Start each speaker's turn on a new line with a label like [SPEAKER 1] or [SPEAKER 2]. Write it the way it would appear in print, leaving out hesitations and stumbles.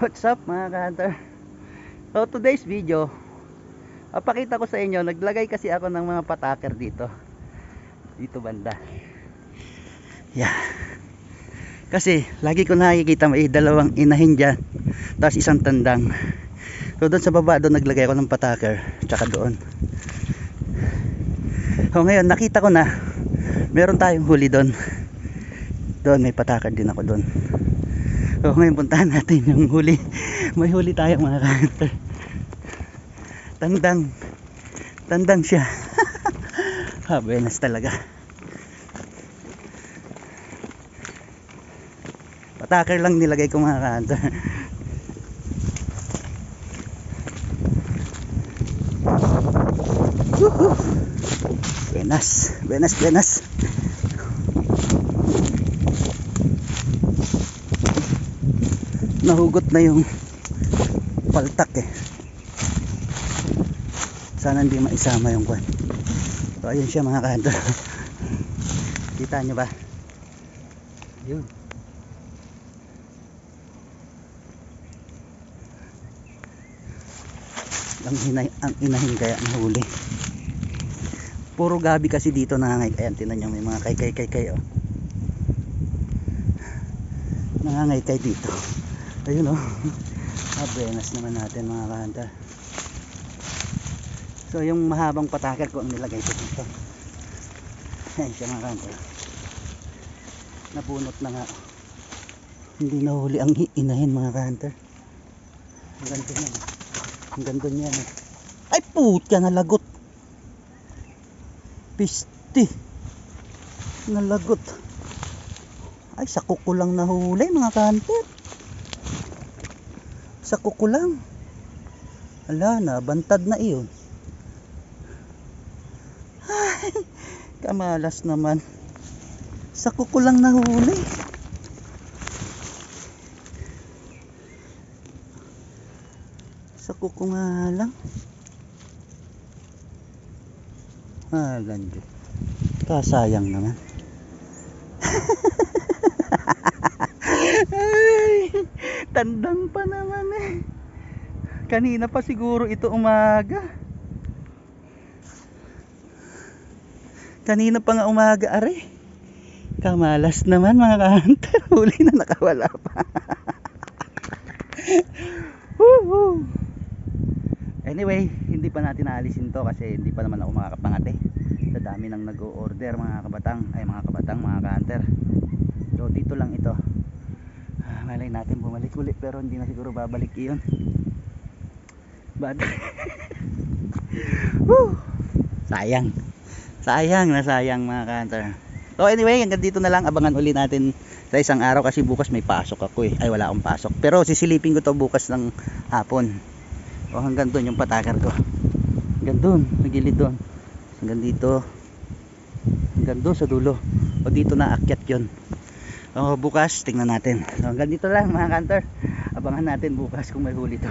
[SPEAKER 1] What's up mga ka-hunter? So today's video, papakita ko sa inyo, naglagay kasi ako ng mga pataker dito banda. Yeah. Kasi lagi ko nakikita may dalawang inahin dyan, tapos isang tandang. So doon sa baba doon naglagay ako ng pataker, tsaka doon. So ngayon nakita ko na meron tayong huli doon. Doon may pataker din ako doon. So ngayon puntahan natin yung huli. May huli tayo mga ka-hunter. Tandang siya. Buenas talaga. Pataker lang nilagay ko mga ka-hunter. Buenas. Nahugot na yung paltak eh. Sana hindi maisama yung kwan. So ayun siya mga ka-hunter. Kita nyo ba? Yun. Ang inahin kaya nahuli. Puro gabi kasi dito nangangay. Ayan, tinan nyo may mga kay oh. Nangangay dito. Ayun oh. Buenas naman natin mga ka-hunter. So yung mahabang pataker ko ang nilagay ko dito. Ayan siya mga ka-hunter. Nabunot na nga. Hindi nahuli ang inahin mga ka-hunter. Ang ganda niyan. Ay putya, nalagot. Pisti. Nalagot. Ay sa kuko lang nahuli mga ka-hunter. Sa kuko lang. Ala na, bantad na iyon. Ay, kamalas naman. Sa kuko lang nahuli. Sa kuko nga lang. Lanjo. Kasayang naman. Ay, tandang pa naman eh. Kanina pa siguro ito umaga. Kanina pa nga umaga are. Kamalas naman mga ka-hunter. Huli na nakawala pa. Woohoo. Anyway, hindi pa natin naalisin to kasi hindi pa naman ako makakapangate sa dami ng nag-o-order mga kabatang, mga ka-hunter. So dito lang ito. Malay natin bumalik ulit pero hindi na siguro babalik iyon. But sayang mga ka-hunter. So anyway, hanggang dito na lang. Abangan uli natin sa isang araw kasi bukas may pasok ako eh. Ay wala akong pasok. Pero sisilipin ko to bukas ng hapon. O hanggang doon yung patakar ko. Hanggang doon, nagilid doon. Hanggang dito. Hanggang doon sa dulo. O dito na akyat yun. O bukas tingnan natin. So hanggang dito lang mga ka-hunter. Abangan natin bukas kung may huli to.